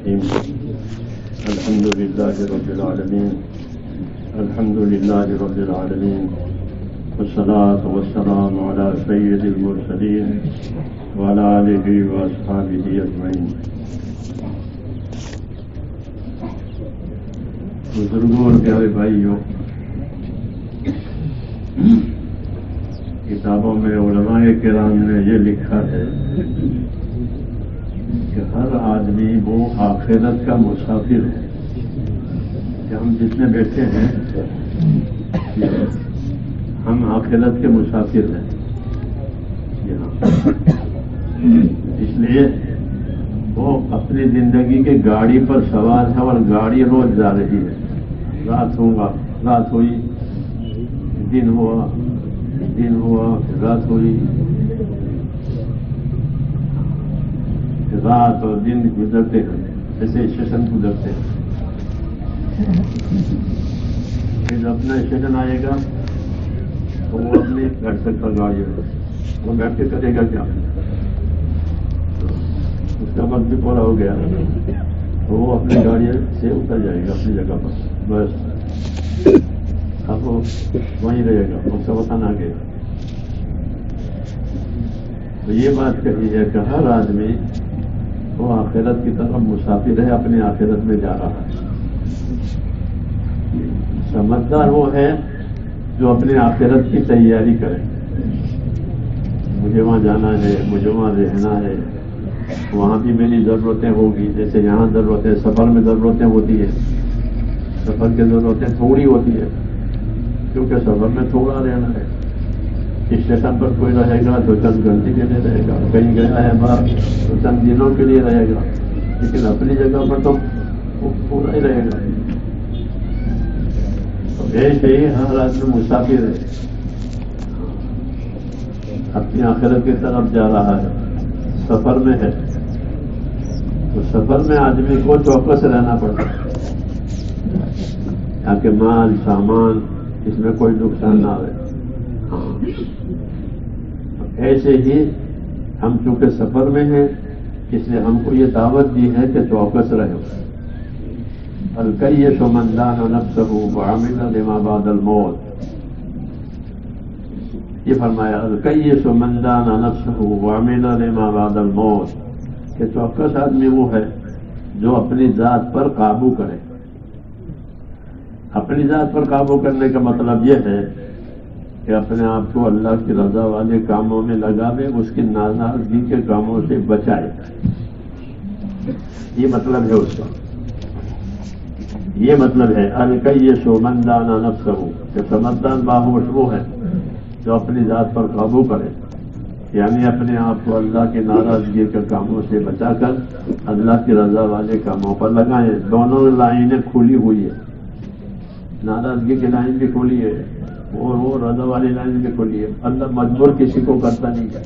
الرحيم الحمد لله رب العالمين الحمد لله رب العالمين والصلاة والسلام على سيد المرسلين وعلى آله وأصحابه أجمعين. بزرگوں اور پیارے بھائیوں، کتابوں میں علماء کرام نے یہ لکھا ہے کہ ہر آدمی وہ آخرت کا مسافر ہے. کہ ہم جتنے بیٹھے ہیں ہم آخرت کے مسافر ہیں یہاں. اس لیے وہ اپنی زندگی کے گاڑی پر سوار ہے اور گاڑی روز جا رہی ہے. رات ہوئی، دن ہوا، پھر رات ہوئی، رات اور دن گزرتے ہیں جیسے اسٹیشن گزرتے ہیں. پھر اپنا اسٹیشن آئے گا تو وہ اپنے گھر تک کا گاڑی ہوگا، وہ بیٹھ کے کرے گا کیا؟ اس کا وقت بھی پورا ہو گیا تو وہ اپنی گاڑی سے اتر جائے گا اپنی جگہ پر. بس اب وہ وہیں رہے گا، اس کا وطن آ گیا. تو یہ بات کہی ہے کہ ہر آدمی وہ آخرت کی طرف مسافر ہے، اپنی آخرت میں جا رہا ہے. سمجھدار وہ ہے جو اپنی آخرت کی تیاری کرے. مجھے وہاں جانا ہے، مجھے وہاں رہنا ہے، وہاں بھی میری ضرورتیں ہوگی جیسے یہاں ضرورتیں. سفر میں ضرورتیں ہوتی ہیں، سفر کی ضرورتیں تھوڑی ہوتی ہے کیونکہ سفر میں تھوڑا رہنا ہے. اسٹیشن پر کوئی رہے گا تو چند گھنٹے کے لیے رہے گا، کہیں گیا ہے باہر تو چند دنوں کے لیے رہے گا، لیکن اپنی جگہ پر تو پورا ہی رہے گا. تو ایسے ہی ہر آدمی مسافر ہے، اپنی آخرت کی طرف جا رہا ہے، سفر میں ہے. تو سفر میں آدمی کو چوکس رہنا پڑتا ہے تاکہ مال سامان اس میں کوئی نقصان نہ آئے. ایسے ہی ہم چونکہ سفر میں ہیں اس لیے ہم کو یہ دعوت دی ہے کہ چوکس رہو. الکیس من دان نفسہ وعمل لما بعد الموت. یہ فرمایا الکیس من دان نفسہ وعمل لما بعد الموت کہ چوکس آدمی وہ ہے جو اپنی ذات پر قابو کرے. اپنی ذات پر قابو کرنے کا مطلب یہ ہے کہ اپنے آپ کو اللہ کی رضا والے کاموں میں لگاوے، اس کی ناراضگی کے کاموں سے بچائے. یہ مطلب ہے اس کا، یہ مطلب ہے الکیس من دان نفسہ کہ سمجھدار باہوش وہ ہے جو اپنی ذات پر قابو کرے، یعنی اپنے آپ کو اللہ کی ناراضگی کے کاموں سے بچا کر اللہ کی رضا والے کاموں پر لگائیں. دونوں لائنیں کھلی ہوئی ہے، ناراضگی کی لائن بھی کھلی ہے اور وہ رضا والی لائن بھی کھلی ہے. اللہ مجبور کسی کو کرتا نہیں ہے،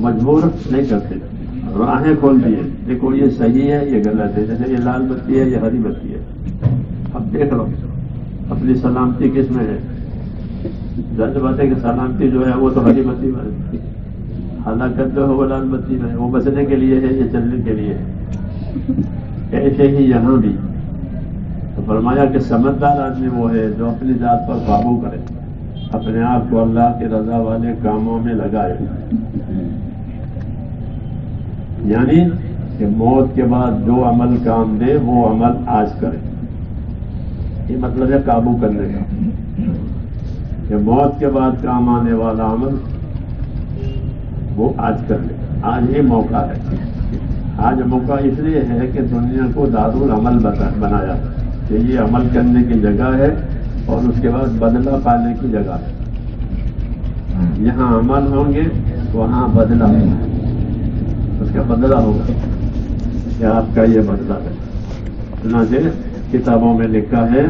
مجبور نہیں کرتے، راہیں کھول دیے. دیکھو یہ صحیح ہے، یہ غلط ہے، جیسے یہ لال بتی ہے، یہ ہری بتی ہے. اب دیکھ لو اپنی سلامتی کس میں ہے. ظاہر بات ہے کہ سلامتی جو ہے وہ تو ہری بتی میں ہے، ہلاکت جو ہے وہ لال بتی میں ہے. وہ بچنے کے لیے ہے، یہ چلنے کے لیے ہے. ایسے ہی یہاں بھی تو فرمایا کہ سمجھدار آدمی وہ ہے جو اپنی ذات پر قابو کرے، اپنے آپ کو اللہ کی رضا والے کاموں میں لگائے. یعنی کہ موت کے بعد جو عمل کام دے وہ عمل آج کرے. یہ مطلب ہے قابو کرنے کا، کہ موت کے بعد کام آنے والا عمل وہ آج کر لے. آج ہی موقع ہے. آج موقع اس لیے ہے کہ دنیا کو دارالعمل بنایا کہ یہ عمل کرنے کی جگہ ہے اور اس کے بعد بدلہ پانے کی جگہ ہے. یہاں عمل ہوں گے وہاں بدلہ ہوگا، اس کا بدلہ ہوگا کہ آپ کا یہ بدلہ ہے. چنانچہ کتابوں میں لکھا ہے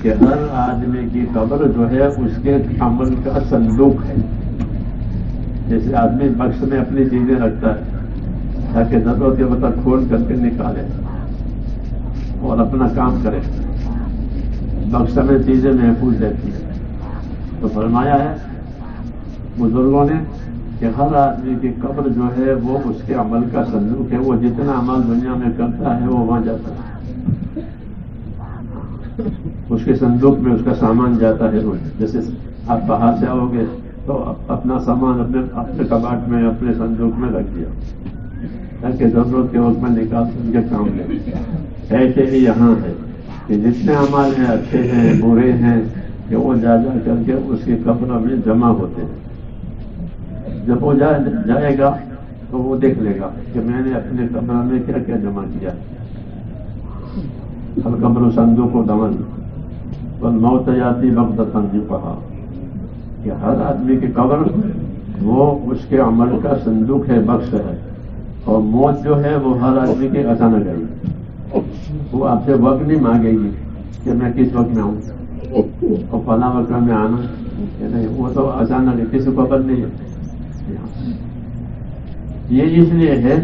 کہ ہر آدمی کی قبر جو ہے اس کے عمل کا صندوق ہے. جیسے آدمی بکس میں اپنی چیزیں رکھتا ہے تاکہ ضرورت کے وقت کھول کر کے نکالے اور اپنا کام کرے، بکس میں چیزیں محفوظ رہتی ہیں. تو فرمایا ہے بزرگوں نے کہ ہر آدمی کی قبر جو ہے وہ اس کے عمل کا صندوق ہے. وہ جتنا عمل دنیا میں کرتا ہے وہ وہاں جاتا ہے. اس کے صندوق میں اس کا سامان جاتا ہے روز. جیسے آپ باہر سے آؤ گے تو اپنا سامان اپنے کباٹ میں اپنے صندوق میں رکھ دیا تاکہ ضرورت کے وقت میں نکال کر کے کام لے. ایسے ہی یہاں ہے کہ جتنے اعمال ہیں اچھے ہیں برے ہیں کہ وہ جا کر کے اس کی قبر میں جمع ہوتے ہیں. جب وہ جائے گا تو وہ دیکھ لے گا کہ میں نے اپنے قبر میں کیا کیا جمع کیا. القبر صندوق و دمن والموت یاتی بغتۃ جو کہا کہ ہر آدمی کی قبر وہ اس کے عمل کا صندوق ہے, بخش ہے. اور موت جو ہے وہ ہر آدمی کے اچانک آئی. وہ آپ سے وقت نہیں مانگے گی کہ میں کس وقت میں آؤں اور فلاں وقت میں آنا نہیں. وہ تو اچانک ہے, کسی کو خبر نہیں ہے. یہ اس لیے ہے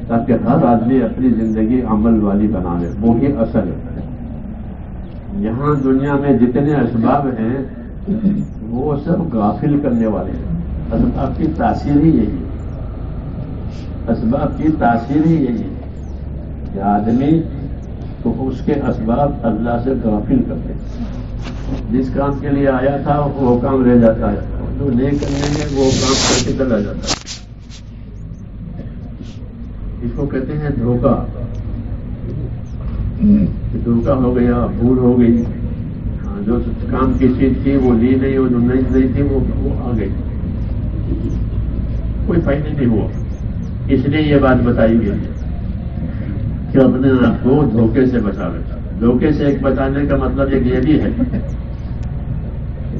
تاکہ ہر آدمی اپنی زندگی عمل والی بنا لے. وہی اصل ہے. یہاں دنیا میں جتنے اسباب ہیں وہ سب غافل کرنے والے ہیں. اسباب کی تاثیر ہی یہی ہے. اسباب کی تاثیر ہی یہی ہے کہ آدمی تو اس کے اسباب اللہ سے غافل کرتے ہیں. جس کام کے لیے آیا تھا وہ کام رہ جاتا ہے, جو نہیں کرنے میں وہ کام کر کے چلا جاتا ہے. اس کو کہتے ہیں دھوکہ. دھوکہ ہو گیا, بھول ہو گئی. جو کام کی چیز تھی وہ لی نہیں, اور جو نہیں تھی وہ آ گئی. کوئی فائدہ نہیں ہوا. اس لیے یہ بات بتائی گئی کہ اپنے آپ کو دھوکے سے بچاوے. دھوکے سے ایک بچانے کا مطلب ایک یہ بھی ہے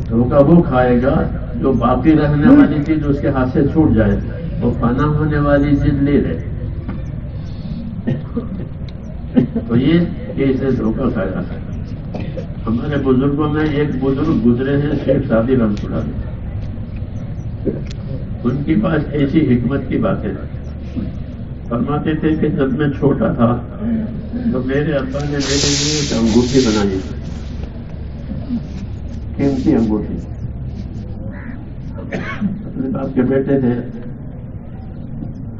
دھوکہ وہ کھائے گا جو باقی رہنے والی چیز اس کے ہاتھ سے چھوٹ جائے, وہ فنا ہونے والی چیز لے لے. تو یہ اسے دھوکہ کھایا ہے. ہمارے بزرگوں میں ایک بزرگ گزرے ہیں, شیخ سعدی رحمۃ اللہ علیہ. ان کے پاس ایسی حکمت کی باتیں فرماتے تھے کہ جب میں چھوٹا تھا تو میرے ابا نے میرے لیے ایک انگوٹھی بنائی, قیمتی انگوٹھی. اپنے باپ کے بیٹے تھے,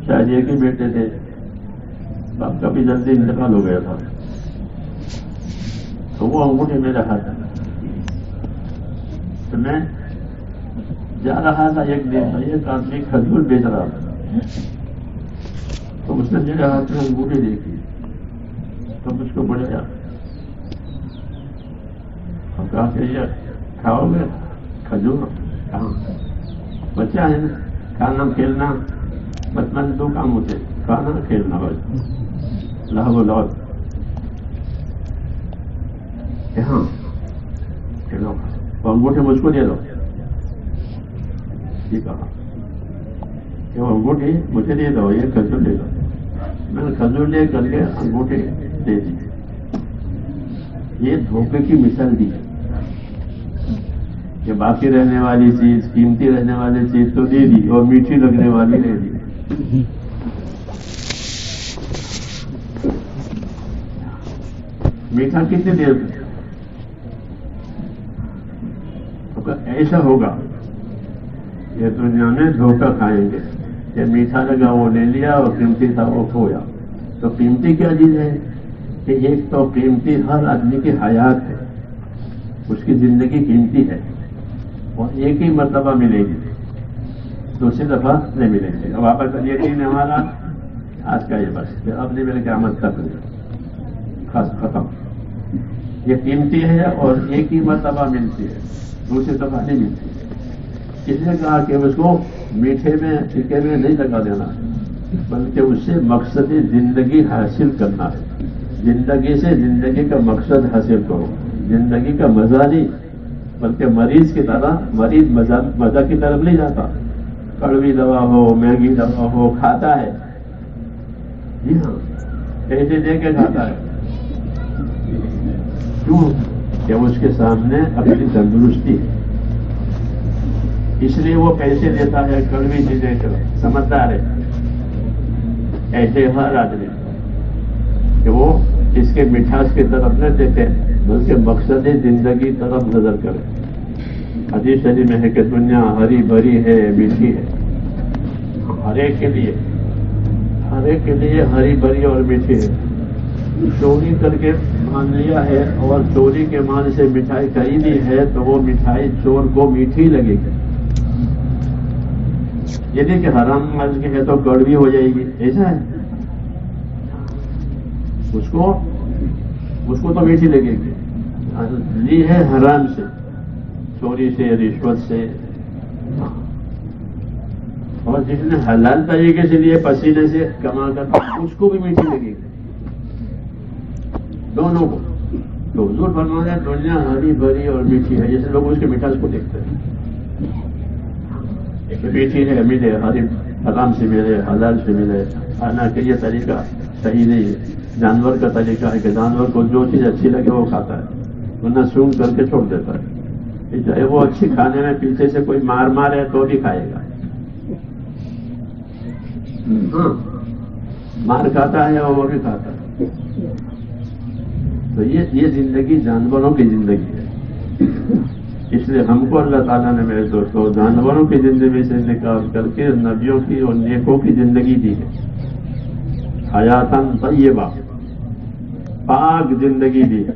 شاید ایک ہی بیٹے تھے. باپ کا بھی جلدی انتقال ہو گیا تھا. تو وہ انگوٹھی میرے ہاتھ میں. تو میں جا رہا تھا, ایک دن ایک آدمی کھجور بیچ رہا تھا. تو اس نے میرے ہاتھ میں انگوٹھی دیکھی تو مجھ کو بڑھایا اور کہا کہ یہ کھاؤ گے کھجور؟ کہاں بچہ ہے نا, کھانا کھیلنا بچپن دو کام ہوتے, کھانا کھیلنا. بس لہو لوٹ ہاں کھیلو. وہ انگوٹھی مجھ کو دے دو. یہ کہا کہ وہ انگوٹھی مجھے دے دو, یہ کھجور دے دو. میں نے کھجور لے کر کے انگوٹھی دے دی. یہ دھوکے کی مثال دی کہ باقی رہنے والی چیز, قیمتی رہنے والی چیز تو دے دی اور میٹھی لگنے والی دے دی. میٹھا کتنی دیر میں ایسا ہوگا یہ دنیا میں دھوکہ کھائیں گے کہ میٹھا لگا وہ لے لیا اور قیمتی تھا وہ کھویا. تو قیمتی کیا چیز ہے کہ ایک تو قیمتی ہر آدمی کی حیات ہے, اس کی زندگی قیمتی ہے اور ایک ہی مرتبہ ملے گی, دوسری دفعہ نہیں ملے گی. اب آپ کا یقین ہے ہمارا آج کا یہ بس اب نہیں ملے گی, آمد تک خاص ختم. یہ قیمتی ہے اور ایک ہی مرتبہ ملتی ہے, دوسری دفعہ نہیں ملتی. اس نے کہا کہ اس کو میٹھے میں پھیکے میں نہیں لگا دینا, بلکہ اس سے مقصد زندگی حاصل کرنا ہے. زندگی سے زندگی کا مقصد حاصل کرو. زندگی کا مزہ نہیں, بلکہ مریض کی طرح, مریض مزہ کی طرف نہیں جاتا. کڑوی دوا ہو, مہنگی دوا ہو, کھاتا ہے. جی ہاں, پیسے دے کے کھاتا ہے. کیوں کہ اس کے سامنے اپنی تندرستی ہے, اس لیے وہ پیسے دیتا ہے, کڑوی چیزیں کر. سمجھدار ہے ایسے ہر آدمی کہ وہ اس کے مٹھاس کی طرف نہ دیکھے بلکہ مقصد زندگی طرف نظر کرے. حدیث شریف میں ہے کہ دنیا ہری بھری ہے, میٹھی ہے, ہر ایک کے لیے ہری بھری اور میٹھی ہے. چوری کر کے مان لیا ہے اور چوری کے مان سے مٹھائی خریدی ہے تو وہ مٹھائی چور کو میٹھی لگے گی. یہ نہیں کہ حرام مال کی ہے تو کڑوی ہو جائے گی، ایسا ہے. اس کو تو میٹھی لگے گی. لی ہے حرام سے، چوری سے، رشوت سے. اور جس نے حلال طریقے سے لیے پسینے سے کما کر اس کو بھی میٹھی لگے گی، دونوں کو. تو حضور فرماتے ہیں دنیا ہری بھری اور میٹھی ہے، جیسے لوگ اس کے مٹھاس کو دیکھتے ہیں. میٹھی ہے، ملے حرام سے ملے، حلال سے ملے. حالانکہ یہ طریقہ صحیح نہیں ہے. جانور کا طریقہ ہے کہ جانور کو جو چیز اچھی لگے وہ کھاتا ہے، ورنہ سونگ کر کے چھوڑ دیتا ہے. چاہے وہ اچھی کھانے میں پیچھے سے کوئی مارے تو بھی کھائے گا. مار کھاتا ہے اور وہ بھی کھاتا ہے. تو یہ زندگی جانوروں کی زندگی ہے. اس لیے ہم کو اللہ تعالیٰ نے میرے دوستوں جانوروں کی زندگی سے نکال کر کے نبیوں کی اور نیکوں کی زندگی دی ہے. حیاتاً طیبہ، پاک زندگی دی ہے،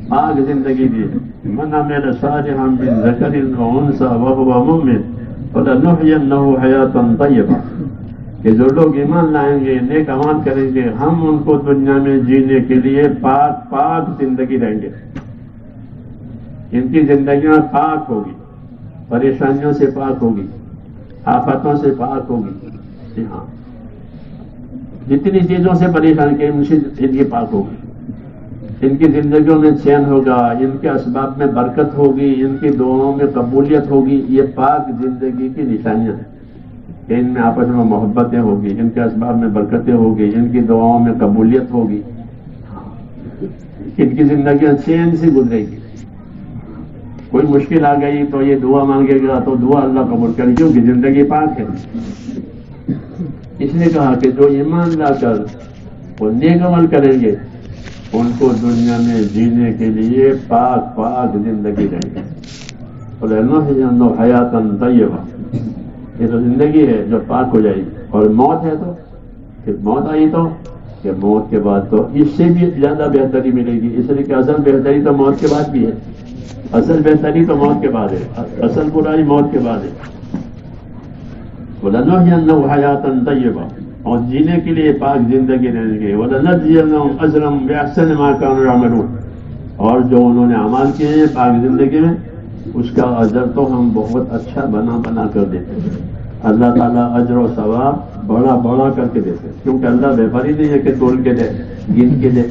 پاک زندگی دی ہے. من عمل صالحا من ذکر و انثى وهو مؤمن فلنحيينه حیاتاً طیبہ، کہ جو لوگ ایمان لائیں گے، نیک اعمال کریں گے، ہم ان کو دنیا میں جینے کے لیے پاک زندگی دیں گے. ان کی زندگیاں پاک ہوگی، پریشانیوں سے پاک ہوگی، آفتوں سے پاک ہوگی. جی ہاں، جتنی چیزوں سے پریشان کی ان کی پاک ہوگی. ان کی زندگیوں میں چین ہوگا، ان کے اسباب میں برکت ہوگی، ان کی دعاؤں میں قبولیت ہوگی. یہ پاک زندگی کی نشانیاں ہیں کہ ان میں آپس میں محبتیں ہوگی، ان کے اسباب میں برکتیں ہوگی، ان کی دعاؤں میں قبولیت ہوگی. ان کی زندگیاں چین سے گزرے گی. کوئی مشکل آ گئی تو یہ دعا مانگے گا تو دعا اللہ قبول کرے، کیونکہ زندگی پاک ہے. اس نے کہا کہ جو ایمان لا کر وہ نیک عمل کریں گے ان کو دنیا میں جینے کے لیے پاک زندگی دیں گے. حیاتاً طیبہ، یہ تو زندگی ہے جو پاک ہو جائے گی. اور موت ہے تو پھر موت آئی تو کہ موت کے بعد تو اس سے بھی زیادہ بہتری ملے گی. اس لیے کہ اصل بہتری تو موت کے بعد بھی ہے. اصل بہتری تو موت کے بعد ہے، اصل برائی موت کے بعد ہے. وَلَنُحْيِيَنَّهُ حَيَاتًا طَيِّبَةً، اور جینے کے لیے پاک زندگی دیں گے. وَلَنَجْزِيَنَّهُمْ أَجْرًا بِأَحْسَنِ مَا كَانُوا يَعْمَلُونَ، اور جو انہوں نے اعمال کیے ہیں پاک زندگی میں اس کا اجر تو ہم بہت اچھا بنا کر دیتے ہیں. اللہ تعالیٰ اجر و ثواب بڑا کر کے دیتے ہیں، کیونکہ اللہ بیپاری نہیں ہے کہ تول کے دے، گن کے دے.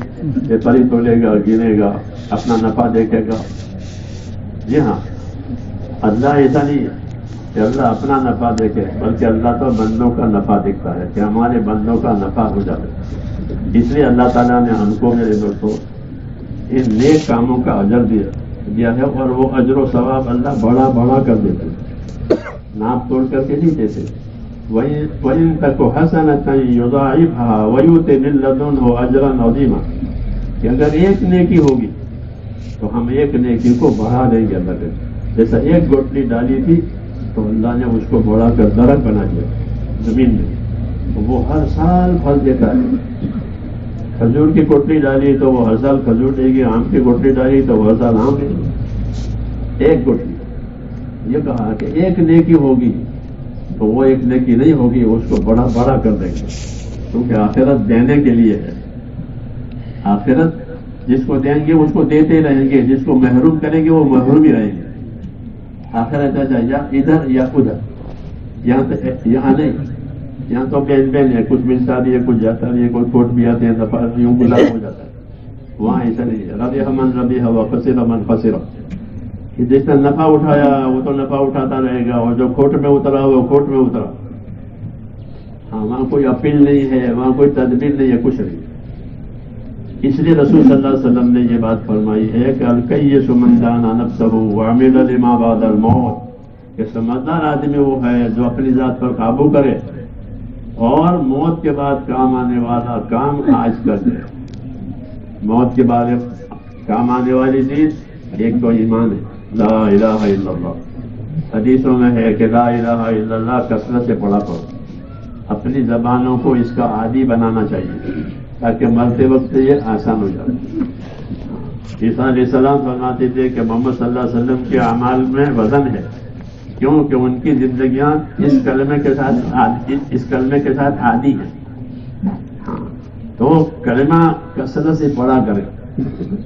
بیپاری تولے گا، گنے گا، اپنا نفع دیکھے گا. جی ہاں، اللہ ایسا نہیں ہے کہ اللہ اپنا نفع دیکھے، بلکہ اللہ تو بندوں کا نفع دیکھتا ہے کہ ہمارے بندوں کا نفع ہو جائے. اس لیے اللہ تعالیٰ نے ہم کو میرے دوستوں ان نیک کاموں کا اجر دیا ہے، اور وہ اجر و ثواب اللہ بڑا کر دیتے ہیں، ناپ توڑ کر کے نہیں دیتے. وَإِن تَكُ حَسَنَةً يُضَاعِفْهَا وَيُؤْتِ مِن لَّدُنْهُ أَجْرًا عَظِيمًا، کہ اگر ایک نیکی ہوگی تو ہم ایک نیکی کو بڑھا دیں گے. اللہ کے جیسا ایک گوٹلی ڈالی تھی تو اللہ نے اس کو بڑھا کر درخت بنا دیا زمین میں، وہ ہر سال پھل دیتا ہے. کھجور کی کوٹلی ڈالی تو وہ ہر سال کھجور دے گی، آم کی کوٹلی ڈالی تو وہ ہر سال آم دے گی. ایک کوٹلی. یہ کہا کہ ایک نیکی ہوگی تو وہ ایک نیکی نہیں ہوگی، اس کو بڑا کر دیں گے، کیونکہ آخرت دینے کے لیے ہے. آخرت جس کو دیں گے اس کو دیتے رہیں گے، جس کو محروم کریں گے وہ محروم ہی رہیں گے. آخرت ایسا یا ادھر یا ادھر، یہاں نہیں. یہاں تو بین ہے، کچھ ملتا بھی ہے، کچھ جاتا بھی ہے، کوئی کوٹ بھی آتے ہیں، دفعہ یوں گزارا ہو جاتا ہے. وہاں ایسا نہیں ہے. ربح من ربح وخسر من خسر، جس نے نفع اٹھایا وہ تو نفع اٹھاتا رہے گا، اور جو کھوٹ میں اترا وہ کھوٹ میں اترا. ہاں، وہاں کوئی اپیل نہیں ہے، وہاں کوئی تدبیر نہیں ہے، کچھ نہیں. اس لیے رسول صلی اللہ علیہ وسلم نے یہ بات فرمائی ہے کہ الکیس من دان نفسہ وعمل لما بعد الموت، کہ سمجھدار آدمی وہ ہے جو اپنی ذات پر قابو کرے اور موت کے بعد کام آنے والا کام آج کر دے. موت کے بعد کام آنے والی چیز ایک تو ایمان ہے، لا الہ الا اللہ. حدیثوں میں ہے کہ لا الہ الا اللہ کثرت سے پڑھا کرو، اپنی زبانوں کو اس کا عادی بنانا چاہیے تاکہ مرتے وقت یہ آسان ہو جائے۔ عیسیٰ علیہ السلام فرماتے تھے کہ محمد صلی اللہ علیہ وسلم کے اعمال میں وزن ہے، کیونکہ ان کی زندگیاں اس کلمے کے ساتھ عادی ہیں۔ تو کلمہ کثرت سے پڑھا کرے،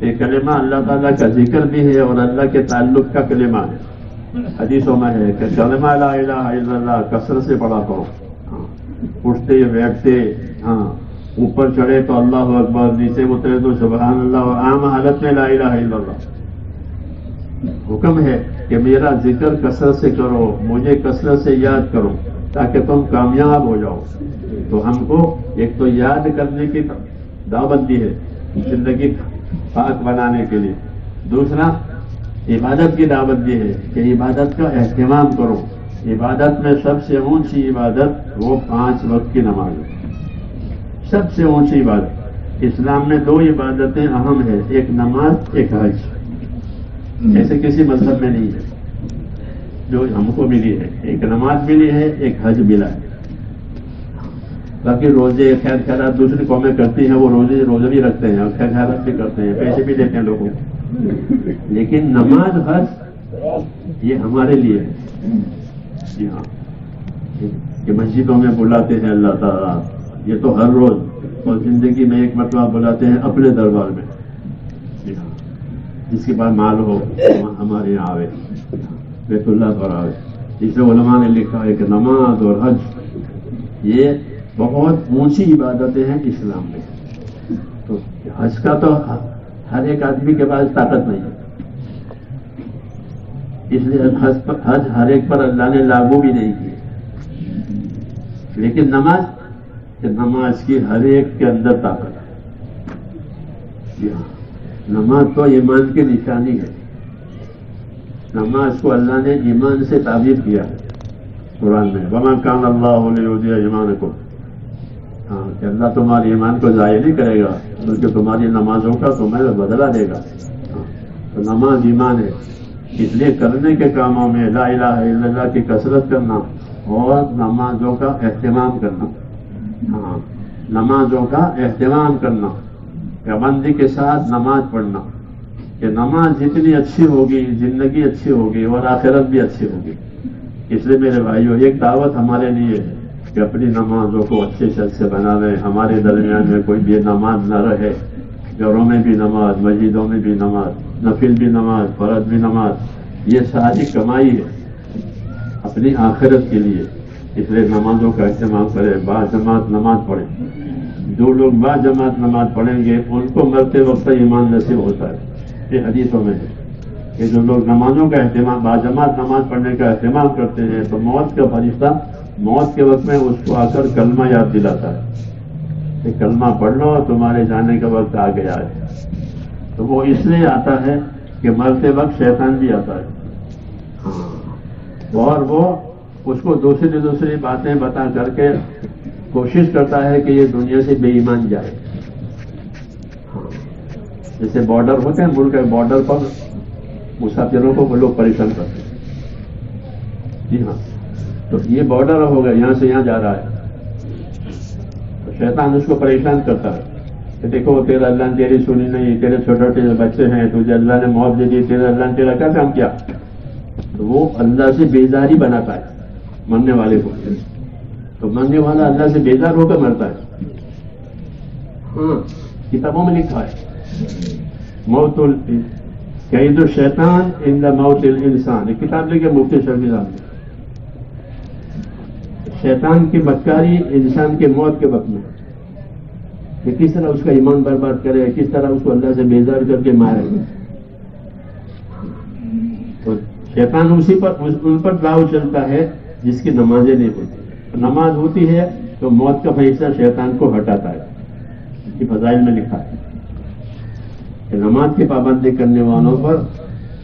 یہ کلمہ اللہ تعالیٰ کا ذکر بھی ہے اور اللہ کے تعلق کا کلمہ ہے۔ حدیثوں میں ہے کہ کلمہ لا الہ الا اللہ کثرت سے پڑھا کرو، اٹھتے بیٹھتے، اوپر چڑھے تو اللہ اکبر، نیچے اترے تو سبحان اللہ، اور عام حالت میں لا الہ الا اللہ۔ حکم ہے کہ میرا ذکر کثرت سے کرو، مجھے کثرت سے یاد کرو تاکہ تم کامیاب ہو جاؤ۔ تو ہم کو ایک تو یاد کرنے کی دعوت دی ہے زندگی پاک بنانے کے لیے، دوسرا عبادت کی دعوت دی ہے کہ عبادت کا اہتمام کرو۔ عبادت میں سب سے اونچی عبادت وہ 5 وقت کی نماز ہے، سب سے اونچی عبادت۔ اسلام میں 2 عبادتیں اہم ہیں، ایک نماز، ایک حج۔ ایسے کسی مذہب میں نہیں ہے جو ہم کو ملی ہے، ایک نماز ملی ہے، ایک حج ملا ہے۔ باقی روزے خیر خیرات دوسری قومیں کرتی ہیں، وہ روزے بھی رکھتے ہیں اور خیر خیرات بھی کرتے ہیں، پیسے بھی دیتے ہیں لوگوں کو، لیکن نماز حج یہ ہمارے لیے ہے۔ جی ہاں، کہ مسجدوں میں بلاتے ہیں اللہ تعالیٰ، یہ تو ہر روز، اور زندگی میں ایک مرتبہ بلاتے ہیں اپنے دربار میں۔ جی ہاں، جس کے پاس مال ہو ہمارے یہاں آوے، بیت اللہ پر آوے۔ اس میں علماء نے لکھا ہے کہ نماز اور حج یہ بہت اونچی عبادتیں ہیں اسلام میں۔ تو حج کا تو ہر ایک آدمی کے پاس طاقت نہیں ہے، اس لیے حج ہر ایک پر اللہ نے لاگو بھی نہیں کیے، لیکن نماز کی ہر ایک کے اندر طاقت ہے۔ نماز تو ایمان کی نشانی ہے، نماز کو اللہ نے ایمان سے تعبیر کیا ہے قرآن میں، وَمَا كَانَ اللَّهُ لِيُضِيعَ إِيمَانَكُمْ، کہ اللہ تمہارے ایمان کو ضائع نہیں کرے گا بلکہ تمہاری نمازوں کا تمہیں بدلہ دے گا۔ تو نماز ایمان ہے، اس لیے کرنے کے کاموں میں لا الہ الا اللہ کی کثرت کرنا اور نمازوں کا اہتمام کرنا، نمازوں کا اہتمام کرنا، پابندی کے ساتھ نماز پڑھنا، کہ نماز جتنی اچھی ہوگی زندگی اچھی ہوگی اور آخرت بھی اچھی ہوگی۔ اس لیے میرے بھائیوں، ایک دعوت ہمارے لیے ہے کہ اپنی نمازوں کو اچھے سے اچھے بنا لیں، ہمارے درمیان میں کوئی بھی نماز نہ رہے، گھروں میں بھی نماز، مسجدوں میں بھی نماز، نفل بھی نماز، فرض بھی نماز، یہ ساری کمائی ہے اپنی آخرت کے لیے۔ اس لیے نمازوں کا اہتمام کریں، باجماعت نماز پڑھیں۔ جو لوگ باجماعت نماز پڑھیں گے ان کو مرتے وقت ایمان نصیب ہوتا ہے، یہ حدیثوں میں ہے کہ جو لوگ نمازوں کا اہتمام، باجماعت نماز پڑھنے کا اہتمام کرتے ہیں تو موت کا فرشتہ موت کے وقت میں اس کو آ کر کلمہ یاد دلاتا ہے کہ کلمہ پڑھ لو، تمہارے جانے کا وقت آ گیا ہے۔ تو وہ اس لیے آتا ہے کہ مرتے وقت شیطان بھی آتا ہے، اور وہ اس کو دوسری باتیں بتا کر کے کوشش کرتا ہے کہ یہ دنیا سے بے ایمان جائے۔ جیسے بارڈر ہوتے ہیں، ملک کے بارڈر پر مسافروں کو وہ لوگ پریشان کرتے ہیں۔ جی ہاں، تو یہ بارڈر ہوگا، یہاں سے یہاں جا رہا ہے، تو شیطان اس کو پریشان کرتا ہے کہ دیکھو تیرا اللہ نے تیری سنی نہیں، تیرے چھوٹے چھوٹے بچے ہیں، تجھے اللہ نے موت دے دی، تیرے اللہ نے تیرا کیا کام کیا؟ تو وہ اللہ سے بیزاری بناتا ہے مرنے والے کو، تو مرنے والا اللہ سے بیزار ہو کر مرتا ہے۔ ہاں، کتابوں میں لکھا ہے موت قید الشیطان عند موت الانسان، ایک کتاب لکھی مفتی شفیع صاحب نے، شیطان کی بدکاری انسان کے موت کے وقت میں، کہ کس طرح اس کا ایمان برباد کرے، کس طرح اس کو اللہ سے بیزار کر کے مارے۔ تو شیطان ان پر داؤ چلتا ہے جس کی نمازیں نہیں ہوتی، نماز ہوتی ہے تو موت کا فرشتہ شیطان کو ہٹاتا ہے۔ اس کی فضائل میں لکھا ہے کہ نماز کی پابندی کرنے والوں پر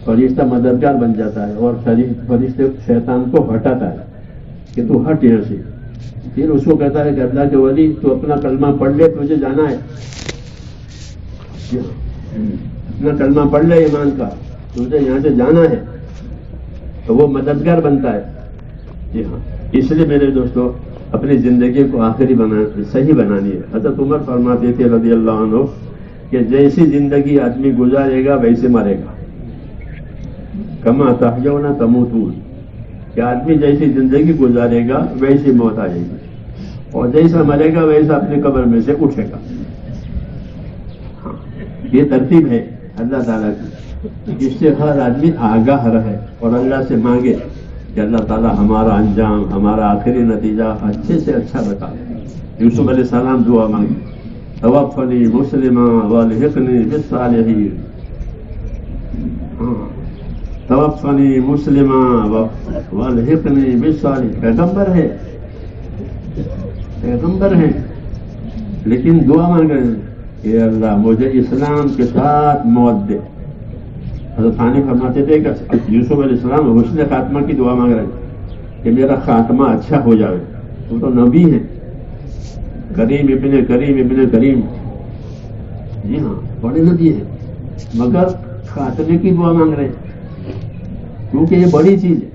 فرشتہ مددگار بن جاتا ہے اور فرشتے شیطان کو ہٹاتا ہے کہ تو ہٹ یہاں سے۔ پھر اس کو کہتا ہے کہ اللہ کے ولی تو اپنا کلمہ پڑھ لے، تجھے جانا ہے، اپنا کلمہ پڑھ لے ایمان کا، تجھے یہاں سے جانا ہے۔ تو وہ مددگار بنتا ہے. جی ہاں، اس لیے میرے دوستو اپنی زندگی کو آخری صحیح بنانی ہے. حضرت عمر فرماتے تھے رضی اللہ عنہ کہ جیسی زندگی آدمی گزارے گا ویسے مرے گا. کما تحیون تموتون، کہ آدمی جیسی زندگی گزارے گا ویسی موت آئے گی، اور جیسا مرے گا ویسا اپنی قبر میں سے اٹھے گا. ہاں، یہ ترتیب ہے اللہ تعالیٰ کی. اس سے ہر آدمی آگاہ رہے اور اللہ سے مانگے کہ اللہ تعالیٰ ہمارا انجام، ہمارا آخری نتیجہ اچھے سے اچھا بتا. یوسف علیہ السلام دعا مانگی، توفنی مسلما والحقنی بالصالحین. توفنی مسلما والحقنی بالصالحین. پیغمبر ہے لیکن دعا مانگ رہے ہیں کہ اللہ مجھے اسلام کے ساتھ موت دے. حضرت ثانی فرماتے تھے کہ یوسف علیہ السلام حسن خاتمہ کی دعا مانگ رہے ہیں کہ میرا خاتمہ اچھا ہو جائے. وہ تو نبی ہے، کریم ابن کریم. جی ہاں، بڑے نبی ہیں، مگر خاتمے کی دعا مانگ رہے ہیں کیونکہ یہ بڑی چیز ہے.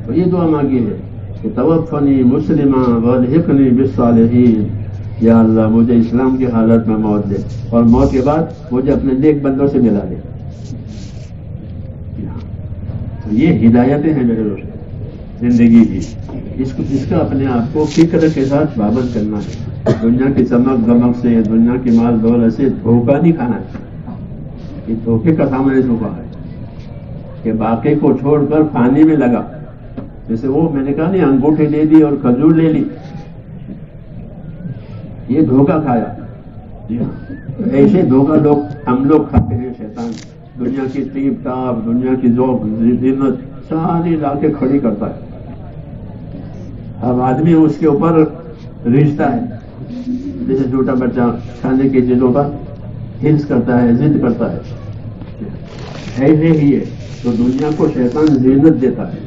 تو یہ دعا مانگی ہے کہ توفنی مسلما والحقنی بالصالحین. یا اللہ مجھے اسلام کی حالت میں موت دے اور موت کے بعد مجھے اپنے نیک بندوں سے ملا دے. یہ ہدایتیں ہیں میرے دوست زندگی کی. اس کا اپنے آپ کو فکر کے ساتھ پابند کرنا ہے. دنیا کی چمک دمک سے، دنیا کی مال دولت سے دھوکہ نہیں کھانا ہے. یہ دھوکے کا سامنے دھوکہ ہے کہ باقی کو چھوڑ کر پانی میں لگا. جیسے وہ میں نے کہا نہیں، انگوٹھی لے دی اور کھجور لے لی، یہ دھوکہ کھایا. ایسے دھوکہ ہم لوگ کھاتے ہیں. شیطان دنیا کی طیب تاب، دنیا کی ذوق زینت ساری لا کے کھڑی کرتا ہے. اب آدمی اس کے اوپر رجھتا ہے. جیسے چھوٹا بچہ کھانے کی چیزوں پر ہنس کرتا ہے، ضد کرتا ہے. ایسے ہی ہے تو دنیا کو شیطان زینت دیتا ہے.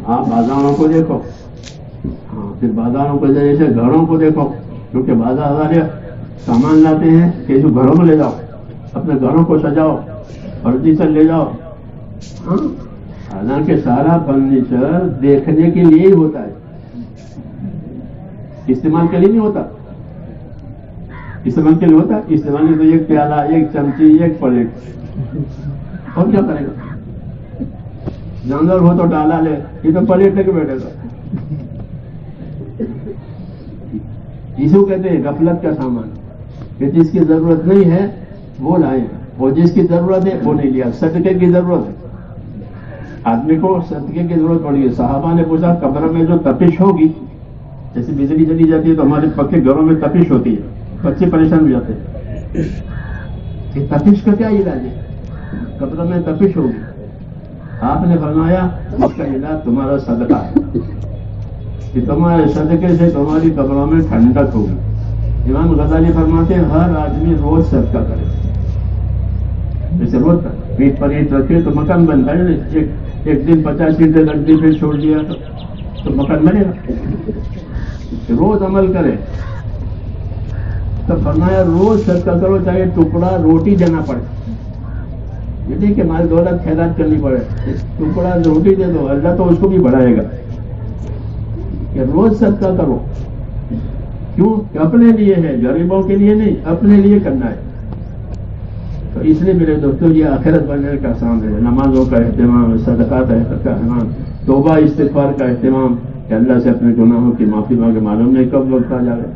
آپ بازاروں کو دیکھو، پھر بازاروں کو جیسے گھروں کو دیکھو، کیونکہ بازار والے سامان لاتے ہیں کہ جو گھروں میں لے جاؤ، اپنے گھروں کو سجاؤ، فرنیچر لے جاؤ. ہاں، حالانکہ سارا فرنیچر دیکھنے کے لیے ہی ہوتا ہے، استعمال کے لیے نہیں ہوتا. استعمال کے لیے ہوتا ہے، استعمال میں تو ایک پیالہ، ایک چمچی، ایک پلیٹ، اور کیا کرے گا؟ جانور ہو تو ڈالا لے، یہ تو پلیٹ لے کے بیٹھے گا. اسے کہتے ہیں غفلت کا سامان، کہ جس کی ضرورت نہیں ہے وہ لائے، اور جس کی ضرورت ہے وہ نہیں لیا. صدقے کی ضرورت ہے، آدمی کو صدقے کی ضرورت پڑی ہے. صحابہ نے پوچھا قبر میں جو تپش ہوگی، جیسے بجلی چلی جاتی ہے تو ہمارے پکے گھروں میں تپش ہوتی ہے، بچے پریشان ہو جاتے ہیں. کہ تپش کا کیا علاج ہے؟ قبر میں تپش ہوگی. آپ نے فرمایا اس کا علاج تمہارا صدقہ ہے، کہ تمہارے صدقے سے تمہاری قبروں میں ٹھنڈک ہوگی. امام غزالی فرماتے ہیں ہر آدمی روز صدقہ کرے. جیسے روز پیٹ پر اینٹ رکھے تو مکان بنتا ہے. ایک دن 50 اینٹیں رکھ دی پھر چھوڑ دیا تو مکان بنے گا. روز عمل کرے. تو فرمایا روز صدقہ کرو، چاہے ٹکڑا روٹی دینا پڑے. یہ نہیں کہ مال دولت خیرات کرنی پڑے، ٹکڑا روٹی دے دو، اللہ تو اس کو بھی بڑھائے گا. کہ روز صدقہ کرو. کیوں؟ کہ اپنے لیے ہے، غریبوں کے لیے نہیں، اپنے لیے کرنا ہے. تو اس لیے میرے دوستوں یہ آخرت بننے کا کام ہے. نمازوں کا اہتمام، صدقات کا اہتمام، توبہ استغفار کا اہتمام، کہ اللہ سے اپنے گناہوں کی معافی مانگے. معلوم نہیں کب وقت آ جائے.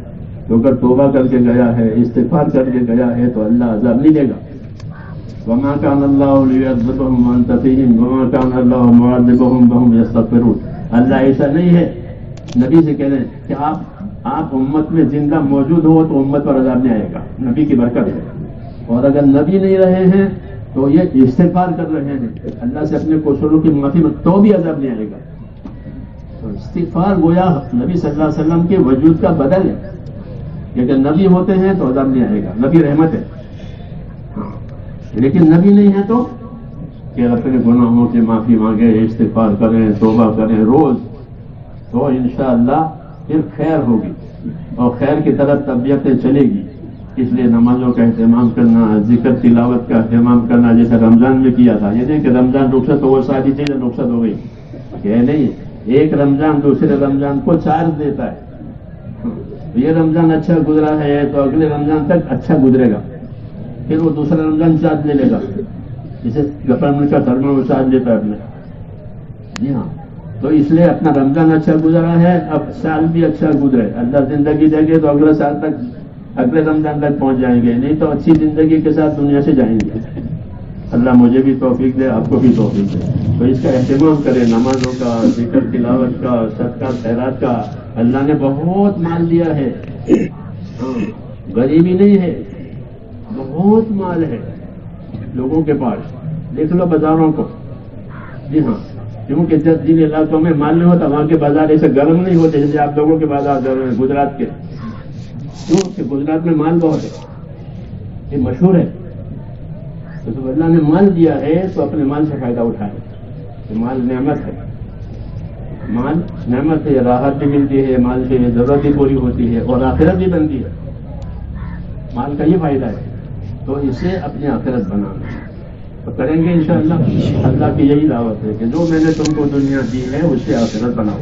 تو اگر توبہ کر کے گیا ہے، استغفار کر کے گیا ہے تو اللہ عذاب نہیں دے گا. وما كان الله ليعذبهم وانت فيهم وما كان الله معذبهم وهم يستغفرون. اللہ ایسا نہیں ہے. نبی سے کہہ رہے ہیں کہ آپ امت میں زندہ موجود ہو تو امت پر عذاب نہیں آئے گا. نبی کی برکت ہے. اور اگر نبی نہیں رہے ہیں تو یہ استغفار کر رہے ہیں اللہ سے اپنے قصوروں کی معافی میں، تو بھی عذاب نہیں آئے گا. تو استغفار گویا نبی صلی اللہ علیہ وسلم کے وجود کا بدل ہے. اگر نبی ہوتے ہیں تو عذاب نہیں آئے گا. نبی رحمت ہے. لیکن نبی نہیں ہے تو کہ اپنے گناہوں کی معافی مانگے، استغفار کریں، توبہ کریں روز، تو انشاءاللہ پھر خیر ہوگی اور خیر کی طرف طبیعتیں چلے گی. اس لیے نمازوں کا اہتمام کرنا، ذکر تلاوت کا اہتمام کرنا، جیسے رمضان میں کیا تھا. یہ نہیں کہ رمضان رخصت ہو وہ ساری چیزیں رخصت ہو گئی، یہ نہیں. ایک رمضان دوسرے رمضان کو چارج دیتا ہے. یہ رمضان اچھا گزرا ہے تو اگلے رمضان تک اچھا گزرے گا، پھر وہ دوسرا رمضان چارج لے لے گا. جسے گورنمنٹ کا دھرم وہ چارج لیتا ہے اپنے. جی ہاں، تو اس لیے اپنا رمضان اچھا گزرا ہے، اب سال بھی اچھا گزرے. اللہ زندگی دے گے تو اگلے سال تک، اگلے رمضان تک پہنچ جائیں گے، نہیں تو اچھی زندگی کے ساتھ دنیا سے جائیں گے. اللہ مجھے بھی توفیق دے، آپ کو بھی توفیق دے. تو اس کا اہتمام کرے، نمازوں کا، ذکر تلاوت کا، صدقہ خیرات کا. اللہ نے بہت مال دیا ہے، غریبی نہیں ہے، بہت مال ہے لوگوں کے پاس. دیکھ لو بازاروں کو. جی ہاں، کیونکہ جن علاقوں میں مال نہیں ہوتا وہاں کے بازار ایسے گرم نہیں ہوتے جیسے آپ لوگوں کے بازار گرم ہیں گجرات کے. کیوں کہ گجرات میں مال بہت ہے، یہ مشہور ہے. تو اللہ نے مال دیا ہے تو اپنے مال سے فائدہ اٹھائے. تو مال نعمت ہے، مال نعمت ہے، راحت بھی ملتی ہے مال سے، ضرورت بھی پوری ہوتی ہے اور آخرت بھی بنتی ہے. مال کا یہ فائدہ ہے. تو اسے اپنی آخرت بنانا تو کریں گے انشاءاللہ. اللہ کی یہی دعوت ہے کہ جو میں نے تم کو دنیا دی ہے اس سے آخرت بناؤ.